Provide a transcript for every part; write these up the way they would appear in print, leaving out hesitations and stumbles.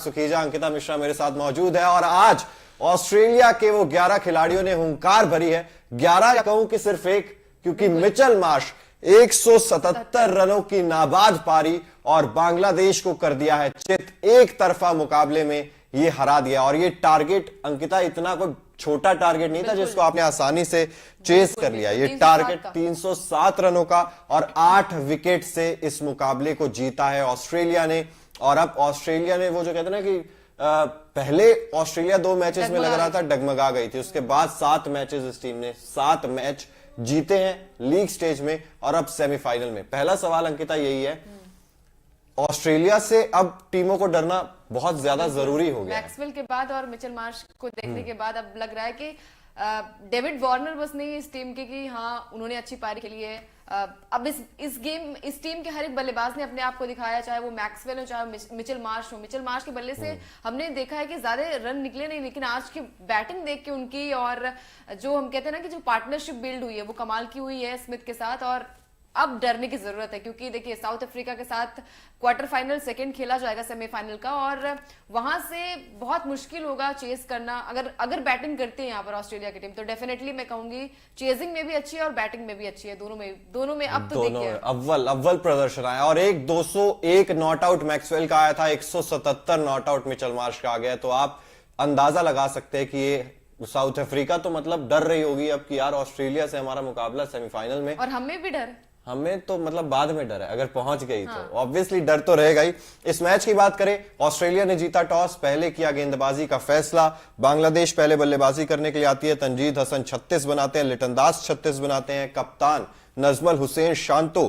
सुखीजा, अंकिता मिश्रा मेरे साथ मौजूद है। और आज ऑस्ट्रेलिया के वो 11 खिलाड़ियों ने हुंकार भरी है। 11 कहूं कि सिर्फ एक, क्योंकि मिचेल मार्श 177 रनों की नाबाद पारी और बांग्लादेश को कर दिया है चित। एक तरफा मुकाबले में ये हरा दिया। और ये टारगेट अंकिता इतना कोई छोटा टारगेट नहीं था जिसको आपने आसानी से चेस कर लिया। ये टारगेट 307 रनों का और 8 विकेट से इस मुकाबले को जीता है ऑस्ट्रेलिया ने। और अब ऑस्ट्रेलिया ने वो जो कहते हैं ना कि पहले ऑस्ट्रेलिया 2 मैचेस में लग रहा था डगमगा गई थी, उसके बाद 7 मैचेस इस टीम ने 7 मैच जीते हैं लीग स्टेज में और अब सेमीफाइनल में। पहला सवाल अंकिता यही है, ऑस्ट्रेलिया से अब टीमों को डरना बहुत ज्यादा जरूरी हो गया। मैक्सवेल के बाद और मिचेल मार्श को देखने के बाद अब लग रहा है कि डेविड वार्नर बस नहीं इस टीम के कि हाँ उन्होंने अच्छी पारी खेली है। अब इस टीम के हर एक बल्लेबाज ने अपने आप को दिखाया, चाहे वो मैक्सवेल हो चाहे मिचेल मार्श हो। मिचेल मार्श के बल्ले से हमने देखा है कि ज्यादा रन निकले नहीं, लेकिन आज की बैटिंग देख के उनकी और जो हम कहते हैं ना कि जो पार्टनरशिप बिल्ड हुई है वो कमाल की हुई है स्मिथ के साथ। और अब डरने की जरूरत है क्योंकि देखिए साउथ अफ्रीका के साथ क्वार्टर फाइनल सेकंड खेला जाएगा सेमीफाइनल का, और वहां से बहुत मुश्किल होगा चेस करना। अगर बैटिंग करते हैं यहाँ पर ऑस्ट्रेलिया की टीम तो डेफिनेटली मैं कहूंगी चेजिंग में भी अच्छी है और बैटिंग में भी अच्छी है, दोनों में अब तो देखिए अव्वल प्रदर्शन आया। और एक 201 नॉट आउट मैक्सवेल का आया था, 177 नॉट आउट मिचेल मार्श का आ गया। तो आप अंदाजा लगा सकते हैं कि ये साउथ अफ्रीका तो मतलब डर रही होगी अब कि यार ऑस्ट्रेलिया से हमारा मुकाबला सेमीफाइनल में। और हमें भी डर, हमें तो मतलब बाद में डर है, अगर पहुंच गई तो ऑब्वियसली डर तो रहेगा ही। इस मैच की बात करें, ऑस्ट्रेलिया ने जीता टॉस, पहले किया गेंदबाजी का फैसला। बांग्लादेश पहले बल्लेबाजी करने के लिए आती है। तंजीद हसन 36 बनाते हैं, लिटन दास 36 बनाते हैं, कप्तान नजमल हुसैन शांतो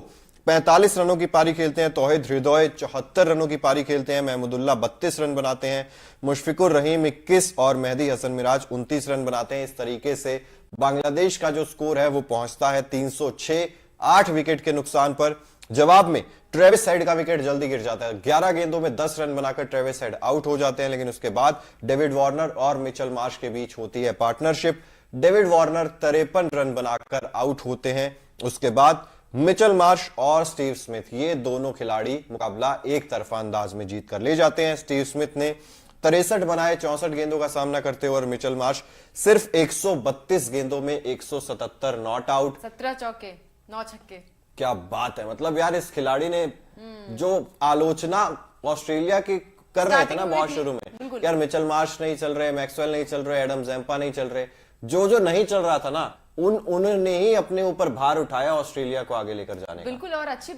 45 रनों की पारी खेलते हैं, तौहीद हृदय 74 रनों की पारी खेलते हैं, महमूदुल्लाह 32 रन बनाते हैं, मुशफिकुर रहीम 21 और मेहदी हसन मिराज 29 रन बनाते हैं। इस तरीके से बांग्लादेश का जो स्कोर है वो पहुंचता है 306, 8 विकेट के नुकसान पर। जवाब में ट्रेविस हेड का विकेट जल्दी गिर जाता है। 11 गेंदों में 10 रन बनाकर ट्रेविस हेड आउट हो जाते हैं, लेकिन उसके बाद डेविड वार्नर और मिचेल मार्श के बीच होती है पार्टनरशिप। डेविड वार्नर 53 रन बनाकर आउट होते हैं। उसके बाद मिचेल मार्श और स्टीव स्मिथ, ये दोनों खिलाड़ी मुकाबला एक तरफा अंदाज में जीत कर ले जाते हैं। स्टीव स्मिथ ने 63 बनाए 64 गेंदों का सामना करते हुए, और मिचेल मार्श सिर्फ 132 गेंदों में 177 नॉट आउट, 17 चौके 9 छक्के। क्या बात है। मतलब यार इस खिलाड़ी ने जो आलोचना ऑस्ट्रेलिया की कर रहे थे ना बहुत शुरू में, यार मिचेल मार्श नहीं चल रहे, मैक्सवेल नहीं चल रहे, एडम ज़म्पा नहीं चल रहे, जो नहीं चल रहा था ना उन्होंने ही अपने ऊपर भार उठाया ऑस्ट्रेलिया को आगे लेकर जाने बिल्कुल। और अच्छी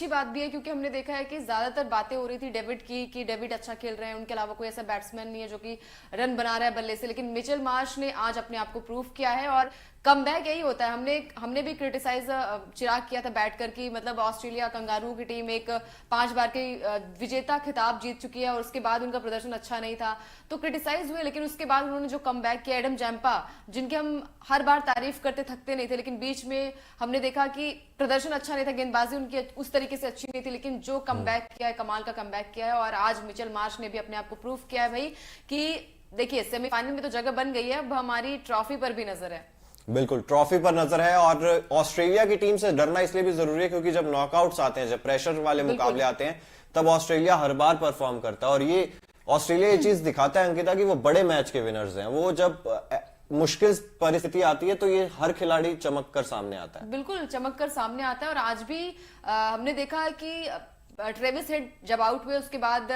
बात भी है क्योंकि हमने देखा है कि ज्यादातर बातें हो रही थी डेविड की कि डेविड अच्छा खेल रहे हैं, उनके अलावा कोई ऐसा बैट्समैन नहीं है जो कि रन बना रहा है बल्ले से, लेकिन मिचेल मार्श ने आज अपने आप को प्रूव किया है। और कमबैक यही होता है। हमने भी क्रिटिसाइज चिराग किया था बैठकर कि मतलब ऑस्ट्रेलिया कंगारू की टीम एक 5 बार के विजेता खिताब जीत चुकी है और उसके बाद उनका प्रदर्शन अच्छा नहीं था तो क्रिटिसाइज हुए, लेकिन उसके बाद उन्होंने जो कमबैक किया, एडम ज़म्पा जिनके हम हर बार तारीफ करते थकते नहीं थे, लेकिन बीच में हमने देखा कि प्रदर्शन अच्छा नहीं था, गेंदबाजी उनकी उस तरीके से अच्छी नहीं थी, लेकिन जो कमबैक किया है, कमाल का कमबैक किया है। और आज मिचेल मार्श ने भी अपने आप को प्रूव किया है भाई कि देखिए सेमीफाइनल में तो जगह बन गई है, अब हमारी ट्रॉफी पर भी नजर है। बिल्कुल ट्रॉफी पर नजर है। और ऑस्ट्रेलिया की टीम से डरना इसलिए भी जरूरी है क्योंकि जब नॉकआउट्स आते हैं, जब प्रेशर वाले मुकाबले आते हैं, तब ऑस्ट्रेलिया हर बार परफॉर्म करता है। और ये ऑस्ट्रेलिया ये चीज दिखाता है अंकिता कि वो बड़े मैच के विनर्स हैं। वो जब मुश्किल परिस्थिति आती है तो ये हर खिलाड़ी चमक कर सामने आता है। बिल्कुल चमक कर सामने आता है। और आज भी हमने देखा है कि ट्रेविस हेड जब आउट हुए उसके बाद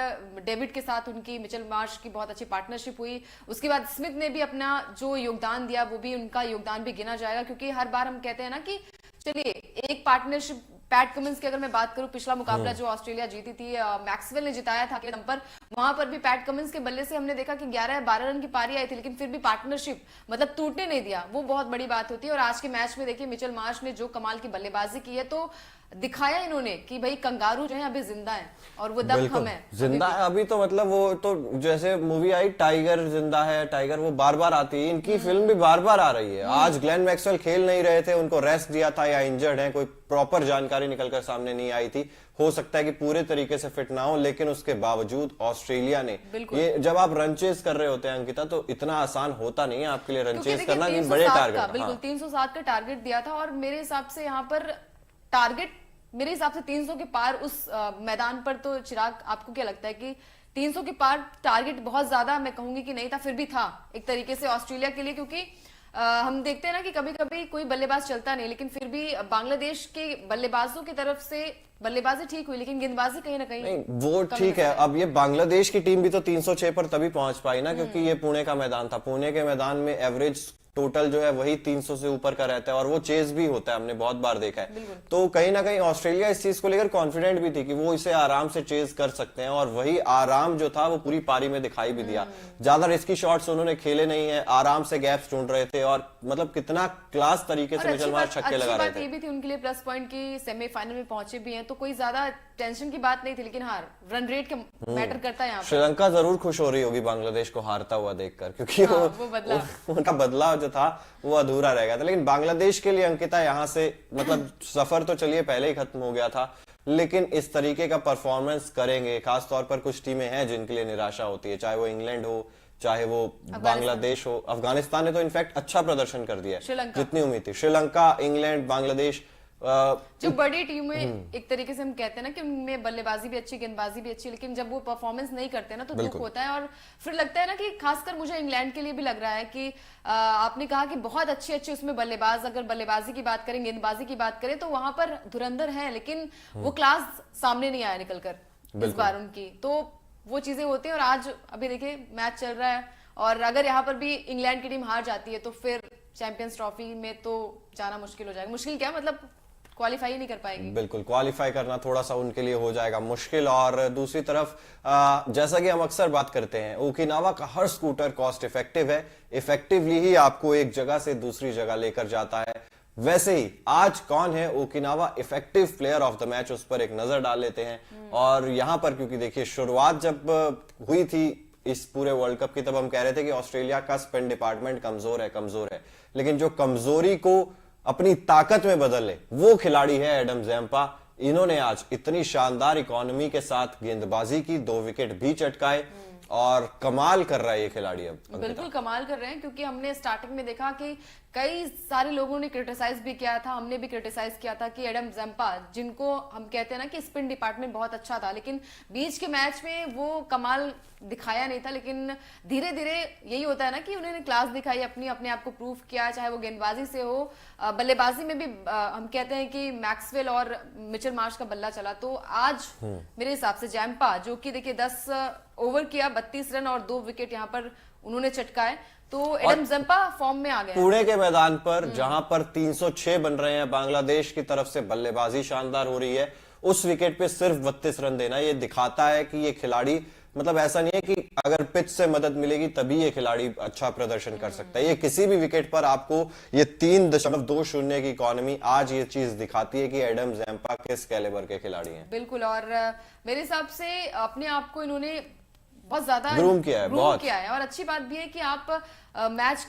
डेविड के साथ उनकी मिचेल मार्श की बहुत अच्छी पार्टनरशिप हुई। उसके बाद स्मिथ ने भी अपना जो योगदान दिया वो भी उनका योगदान भी गिना जाएगा, क्योंकि हर बार हम कहते हैं ना कि चलिए एक पार्टनरशिप। पैट कमिंस की अगर मैं बात करूं, पिछला मुकाबला जो ऑस्ट्रेलिया जीती थी मैक्सवेल ने जिताया था के नंबर, वहां पर भी पैट कमिंस के बल्ले से हमने देखा कि 11-12 रन की पारी आई थी, लेकिन फिर भी पार्टनरशिप मतलब टूटने नहीं दिया, वो बहुत बड़ी बात होती है। और आज के मैच में देखिए मिचेल मार्श ने जो कमाल की बल्लेबाजी की है, तो दिखाया इन्होंने कि भाई कंगारू जो है अभी जिंदा है और वो दमखम है, जिंदा है अभी। तो मतलब वो तो जैसे मूवी आई टाइगर जिंदा है, टाइगर वो बार बार आती है, इनकी फिल्म भी बार बार आ रही है। आज ग्लेन मैक्सवेल खेल नहीं रहे थे, उनको रेस्ट दिया था या इंजर्ड है, कोई प्रॉपर जानकारी निकलकर सामने नहीं आई थी। हो सकता है कि पूरे तरीके से फिट ना हो, लेकिन उसके बावजूद ऑस्ट्रेलिया ने ये जब आप रन चेज कर रहे होते हैं अंकिता, तो इतना आसान होता नहीं है आपके लिए रन चेज करना, बड़े टारगेट। बिल्कुल 307 का टारगेट दिया था और मेरे हिसाब से यहाँ पर टारगेट मेरे हिसाब से 300 के पार उस मैदान पर। तो चिराग आपको क्या लगता है कि 300 के पार टारगेट बहुत ज्यादा मैं कहूंगी कि नहीं था, फिर भी था एक तरीके से ऑस्ट्रेलिया के लिए, क्योंकि हम देखते हैं ना कि कभी कभी कोई बल्लेबाज चलता नहीं, लेकिन फिर भी बांग्लादेश के बल्लेबाजों की तरफ से बल्लेबाजी ठीक हुई, लेकिन गेंदबाजी कहीं ना कहीं नहीं वो ठीक है। अब ये बांग्लादेश की टीम भी तो 306 पर तभी पहुंच पाई ना, क्योंकि ये पुणे का मैदान था। पुणे के मैदान में एवरेज टोटल जो है वही 300 से ऊपर का रहता है, और वो चेज भी होता है, हमने बहुत बार देखा है। तो कहीं ना कहीं ऑस्ट्रेलिया इस चीज को लेकर कॉन्फिडेंट भी थी कि वो इसे आराम से चेज कर सकते हैं, और वही आराम जो था वो पूरी पारी में दिखाई भी दिया। ज्यादा रिस्की शॉट्स उन्होंने खेले नहीं है, आराम से गैप्स ढूंढ रहे थे, और मतलब कितना क्लास तरीके से मिचेल मार्श छक्के लगा रहे थे। ये भी थी उनके लिए प्लस पॉइंट की सेमीफाइनल में पहुंचे भी हैं, तो कोई ज्यादा टेंशन की बात नहीं थी, लेकिन हाँ रन रेट का मैटर करता है यहाँ पे। श्रीलंका जरूर खुश हो रही होगी बांग्लादेश को हारता हुआ देखकर, क्योंकि उनका बदलाव जो था वो अधूरा रह गया था। लेकिन बांग्लादेश के लिए अंकिता यहाँ से मतलब सफर तो चलिए पहले ही खत्म हो गया था, लेकिन इस तरीके का परफॉर्मेंस करेंगे, खासतौर पर कुछ टीमें हैं जिनके लिए निराशा होती है, चाहे वो इंग्लैंड हो, चाहे वो बांग्लादेश हो। अफगानिस्तान ने तो इनफैक्ट अच्छा प्रदर्शन कर दिया है, जितनी उम्मीद थी। श्रीलंका, इंग्लैंड, बांग्लादेश, जो बड़ी टीमें एक तरीके से हम कहते हैं ना कि उनमें बल्लेबाजी भी अच्छी, गेंदबाजी भी अच्छी, लेकिन जब वो परफॉर्मेंस नहीं करते ना तो दुख होता है। और फिर लगता है ना कि खासकर मुझे इंग्लैंड के लिए भी लग रहा है कि आपने कहा कि बहुत अच्छे अच्छे उसमें बल्लेबाज, अगर बल्लेबाजी की बात करें, गेंदबाजी की बात करें, तो वहां पर धुरंधर है, लेकिन वो क्लास सामने नहीं आया निकलकर इस बार उनकी। तो वो चीजें होती है। और आज अभी देखिए मैच चल रहा है, और अगर यहाँ पर भी इंग्लैंड की टीम हार जाती है तो फिर चैंपियंस ट्रॉफी में तो जाना मुश्किल हो जाएगा। मुश्किल क्या, मतलब क्वालिफाई नहीं कर पाएंगे। बिल्कुल, क्वालिफाई करना थोड़ा सा उनके लिए हो जाएगा मुश्किल। और दूसरी तरफ जैसा कि हम अक्सर बात करते हैं, ओकिनावा का हर स्कूटर कॉस्ट इफेक्टिव है, इफेक्टिवली ही आपको एक जगह से दूसरी जगह लेकर जाता है। वैसे ही आज कौन है Okinawa effective player of the match, उस पर एक नजर डाल लेते हैं। और यहां पर क्योंकि देखिए शुरुआत जब हुई थी इस पूरे वर्ल्ड कप की, तब हम कह रहे थे कि ऑस्ट्रेलिया का स्पिन डिपार्टमेंट कमजोर है, लेकिन जो कमजोरी को अपनी ताकत में बदल ले वो खिलाड़ी है एडम ज़ैम्पा। इन्होंने आज इतनी शानदार इकोनॉमी के साथ गेंदबाजी की, 2 विकेट भी चटकाए, और कमाल कर रहा है ये खिलाड़ी। अब बिल्कुल कमाल कर रहे हैं, क्योंकि हमने स्टार्टिंग में देखा कि कई सारे लोगों ने क्रिटिसाइज भी किया था, हमने भी क्रिटिसाइज किया था कि एडम ज़ैम्पा, जिनको हम कहते हैं ना कि स्पिन डिपार्टमेंट बहुत अच्छा था, लेकिन बीच के मैच में वो कमाल दिखाया नहीं था। लेकिन धीरे धीरे यही होता है ना कि उन्होंने क्लास दिखाई, अपने आप को प्रूव किया, चाहे वो गेंदबाजी से हो, बल्लेबाजी में भी हम कहते हैं कि मैक्सवेल और मिचेल मार्श का बल्ला चला। तो आज मेरे हिसाब से ज़ैम्पा, जो कि देखिए 10 ओवर किया, 32 रन और 2 विकेट यहाँ पर उन्होंने चटकाए, तो एडम ज़ैम्पा फॉर्म में आ गए। पुणे के मैदान पर जहां पर 306 बन रहे हैं, बांग्लादेश की तरफ से बल्लेबाजी शानदार हो रही है, उस विकेट पे सिर्फ 32 रन देना, ये दिखाता है कि ये खिलाड़ी, मतलब ऐसा नहीं है कि अगर पिच से मदद मिलेगी तभी ये खिलाड़ी अच्छा प्रदर्शन कर सकता है। ये किसी भी विकेट पर आपको ये 3.20 की इकोनॉमी आज ये चीज दिखाती है कि एडम ज़ैम्पा किस कैलिबर के खिलाड़ी हैं। बिल्कुल, और मेरे हिसाब से अपने आप को इन्होंने बहुत ज्यादा ग्रूम किया है। और अच्छी बात भी है कि आप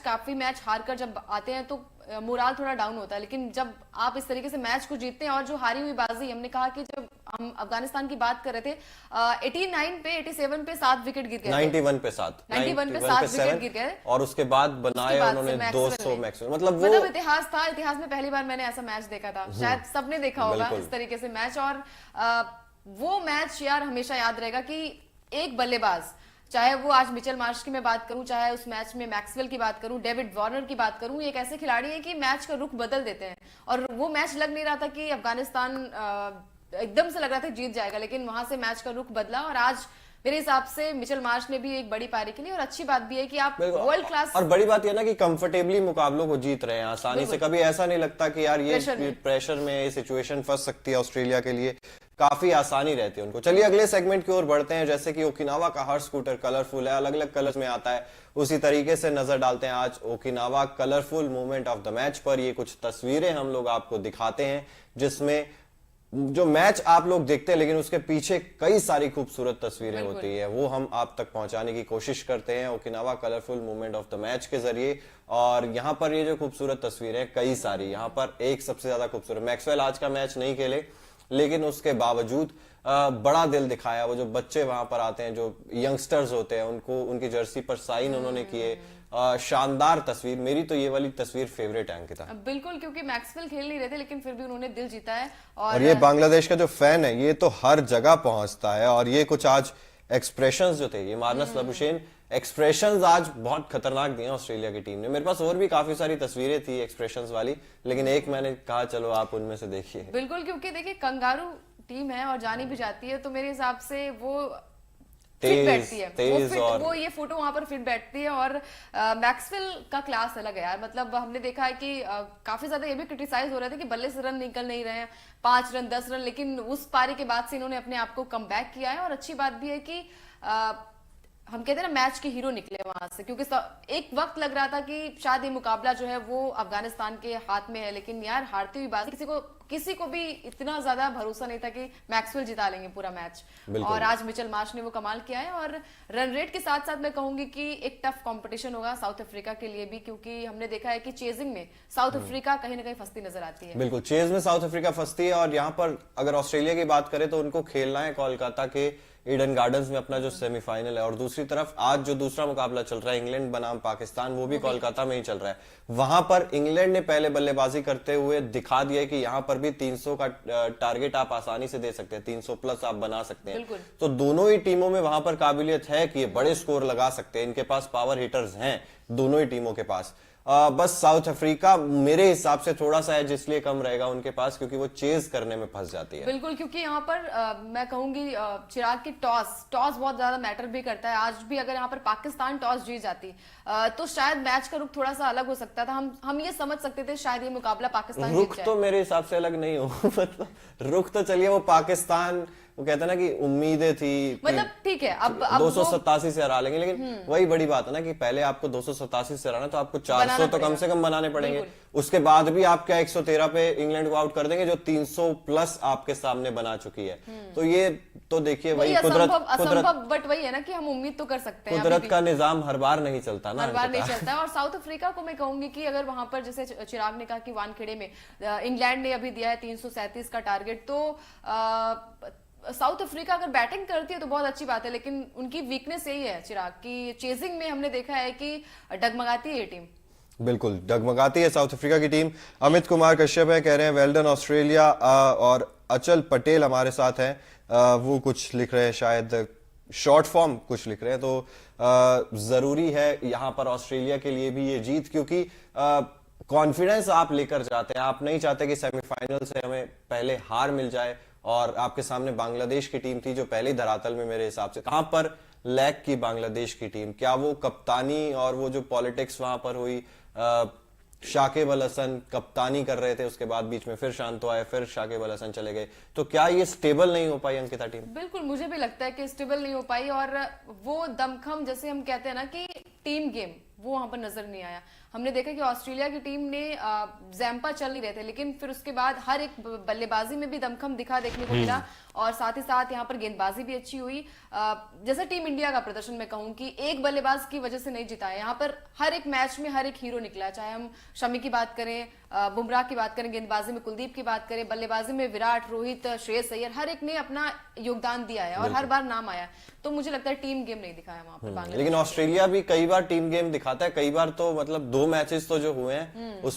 काफी मैच हार कर जब आते हैं तो मोराल थोड़ा डाउन होता है, लेकिन जब आप इस तरीके से मैच को जीतते हैं, और जो हारी हुई बाजी, हमने कहा कि जब हम अफगानिस्तान की बात कर रहे थे, 89 पे 87 पे 7 विकेट गिर गए, 91 पे 7 विकेट गिर गए, और उसके बाद बनाए उन्होंने 200 मैक्सवेल। मतलब इतिहास था, इतिहास में पहली बार मैंने ऐसा मैच देखा था, शायद सबने देखा होगा इस तरीके से मैच। और वो मैच यार हमेशा याद रहेगा कि एक बल्लेबाज, चाहे वो आज मिचेल मार्श की मैं बात करूं, चाहे उस मैच में मैक्सवेल की बात करूं, डेविड वार्नर की बात करूं, एक ऐसे खिलाड़ी है कि मैच का रुख बदल देते हैं। और वो मैच लग नहीं रहा था कि अफगानिस्तान एकदम से लग रहा था जीत जाएगा, लेकिन वहां से मैच का रुख बदला, और आज मेरे हिसाब से मिचेल मार्श ने भी एक बड़ी पारी के लिए। और अच्छी बात भी है कि आप वर्ल्ड क्लास, और बड़ी बात यह ना कि कंफर्टेबली मुकाबलों को जीत रहे हैं आसानी से, कभी ऐसा नहीं लगता कि यार ये प्रेशर में ये सिचुएशन फंस सकती है ऑस्ट्रेलिया के लिए, काफी आसानी रहती है उनको। चलिए अगले सेगमेंट की ओर बढ़ते हैं। जैसे कि ओकिनावा का हर स्कूटर कलरफुल है, अलग अलग कलर्स में आता है, उसी तरीके से नजर डालते हैं आज Okinawa colourful movement of the match पर। ये कुछ तस्वीरें हम लोग आपको दिखाते हैं, जिसमें जो मैच आप लोग देखते हैं, लेकिन उसके पीछे कई सारी खूबसूरत तस्वीरें होती है, वो हम आप तक पहुंचाने की कोशिश करते हैं Okinawa colourful movement of the match के जरिए। और यहाँ पर ये जो खूबसूरत तस्वीरें कई सारी, यहाँ पर एक सबसे ज्यादा खूबसूरत, मैक्सवेल आज का मैच नहीं खेले, लेकिन उसके बावजूद बड़ा दिल दिखाया। वो जो बच्चे वहां पर आते हैं, जो यंगस्टर्स होते हैं, उनको उनकी जर्सी पर साइन उन्होंने किए, शानदार तस्वीर। मेरी तो ये वाली तस्वीर फेवरेट है अंकिता। बिल्कुल, क्योंकि मैक्सवेल खेल नहीं रहे थे, लेकिन फिर भी उन्होंने दिल जीता है। और ये बांग्लादेश का जो फैन है, ये तो हर जगह पहुंचता है, और ये कुछ आज एक्सप्रेशंस जो थे, ये मार्नस लबुशेन एक्सप्रेशंस आज बहुत खतरनाक दिए ऑस्ट्रेलिया की टीम ने। मेरे पास और भी काफी सारी तस्वीरें थी एक्सप्रेशंस वाली, लेकिन एक मैंने कहा चलो आप उनमें से देखिए। बिल्कुल, क्योंकि देखिए कंगारू टीम है और जानी भी जाती है, तो मेरे हिसाब से वो फिट बैठती है, वो ये फोटो वहां पर फिट बैठती है। और मैक्सवेल का क्लास अलग है यार, मतलब हमने देखा है कि काफी ज्यादा ये भी क्रिटिसाइज हो रहे थे कि बल्ले से रन निकल नहीं रहे हैं, 5 रन 10 रन, लेकिन उस पारी के बाद से इन्होंने अपने आप को कम बैक किया है। और अच्छी बात भी है कि हम कहते हैं ना मैच के हीरो निकले वहां से, क्योंकि एक वक्त लग रहा था कि शायद ये मुकाबला जो है वो अफगानिस्तान के हाथ में है, लेकिन यार हारती हुई बात किसी को भी इतना ज्यादा भरोसा नहीं था कि मैक्सवेल जिता लेंगे पूरा मैच। और आज मिचेल मार्श ने वो कमाल किया है। और रन रेट के साथ साथ मैं कहूंगी कि एक टफ कंपटीशन होगा साउथ अफ्रीका के लिए भी, क्योंकि हमने देखा है कि चेजिंग में साउथ अफ्रीका कहीं ना कहीं फंसती नजर आती है। बिल्कुल, चेज में साउथ अफ्रीका फंसती है। और यहाँ पर अगर ऑस्ट्रेलिया की बात करें तो उनको खेलना है कोलकाता के ईडन गार्डन्स में अपना जो सेमीफाइनल है, और दूसरी तरफ आज जो दूसरा मुकाबला चल रहा है इंग्लैंड बनाम पाकिस्तान, वो भी कोलकाता में ही चल रहा है। वहां पर इंग्लैंड ने पहले बल्लेबाजी करते हुए दिखा दिया कि यहाँ पर भी 300 का टारगेट आप आसानी से दे सकते हैं, 300 प्लस आप बना सकते हैं। तो दोनों ही टीमों में वहां पर काबिलियत है कि ये बड़े स्कोर लगा सकते हैं, इनके पास पावर हिटर्स हैं दोनों ही टीमों के पास। बस साउथ अफ्रीका मेरे हिसाब से थोड़ा सा एज इसलिए कम रहेगा उनके पास क्योंकि वो चेज करने में फंस जाती है। बिल्कुल, क्योंकि यहाँ पर मैं कहूंगी चिराग की टॉस बहुत ज्यादा मैटर भी करता है। आज भी अगर यहाँ पर पाकिस्तान टॉस जीत जाती तो शायद मैच का रुख थोड़ा सा अलग हो सकता था। हम ये समझ सकते थे शायद ये मुकाबला पाकिस्तान जीत रुख जाए। तो मेरे हिसाब से अलग नहीं हो मतलब रुख तो चलिए वो पाकिस्तान, वो कहते हैं ना कि उम्मीदें थी, मतलब ठीक है अब 287 से हरा लेंगे, लेकिन वही बड़ी बात है ना कि पहले आपको 287 से हराना तो आपको 400 तो कम से कम बनाने पड़ेंगे। उसके बाद भी आप क्या 113 पे इंग्लैंड को आउट कर देंगे जो 300 प्लस आपके सामने बना चुकी है। तो ये तो देखिए वही कुदरत, बट वही है ना कि हम उम्मीद तो कर सकते हैं, कुदरत का निजाम हर बार नहीं चलता ना, हर बार नहीं चलता है। और साउथ अफ्रीका को मैं कहूंगी कि अगर वहां पर जैसे चिराग ने कहा कि वानखेड़े में इंग्लैंड ने अभी दिया है 337 का टारगेट, तो साउथ अफ्रीका अगर बैटिंग करती है तो बहुत अच्छी बात है, लेकिन उनकी वीकनेस यही है चिराग की चेजिंग में हमने देखा है कि डगमगाती है ये टीम। बिल्कुल डगमगाती है साउथ अफ्रीका की टीम। अमित कुमार कश्यप है, कह रहे हैं वेल्डन ऑस्ट्रेलिया, और अचल पटेल हमारे साथ हैं, वो कुछ लिख रहे हैं, शायद शॉर्ट फॉर्म कुछ लिख रहे हैं। तो जरूरी है यहाँ पर ऑस्ट्रेलिया के लिए भी ये जीत, क्योंकि कॉन्फिडेंस आप लेकर जाते हैं, आप नहीं चाहते कि सेमीफाइनल से हमें पहले हार मिल जाए। और आपके सामने बांग्लादेश की टीम थी जो पहले धरातल में मेरे हिसाब से कहां पर लैग की बांग्लादेश की टीम, क्या वो कप्तानी और वो जो पॉलिटिक्स वहां पर हुई, शाकिब अल हसन कप्तानी कर रहे थे, उसके बाद बीच में फिर शांतो आए, फिर शाकिब अल हसन चले गए, तो क्या ये स्टेबल नहीं हो पाई अंकिता टीम? बिल्कुल, मुझे भी लगता है कि स्टेबल नहीं हो पाई। और वो दमखम जैसे हम कहते हैं ना कि टीम गेम, वो वहां पर नजर नहीं आया। हमने देखा कि ऑस्ट्रेलिया की टीम ने जैम्पा चल नहीं रहे थे, लेकिन फिर उसके बाद हर एक बल्लेबाजी में भी दमखम देखने को मिला। और साथ ही साथ यहाँ पर गेंदबाजी भी अच्छी हुई। जैसे टीम इंडिया का प्रदर्शन मैं कहूँ कि एक बल्लेबाज की वजह से नहीं जिता है, यहाँ पर हर एक मैच में हर एक हीरो निकला, चाहे हम शमी की बात करें, बुमराह की बात करें, गेंदबाजी में कुलदीप की बात करें, बल्लेबाजी में विराट, रोहित, श्रेयस अय्यर, हर एक ने अपना योगदान दिया है और हर बार नाम आया। तो मुझे लगता है टीम गेम नहीं दिखाया वहां पर बांग्लादेश। लेकिन ऑस्ट्रेलिया भी कई बार टीम गेम दिखाता है, कई बार तो मतलब 2 मैचेस तो जो हुए हैं उसमें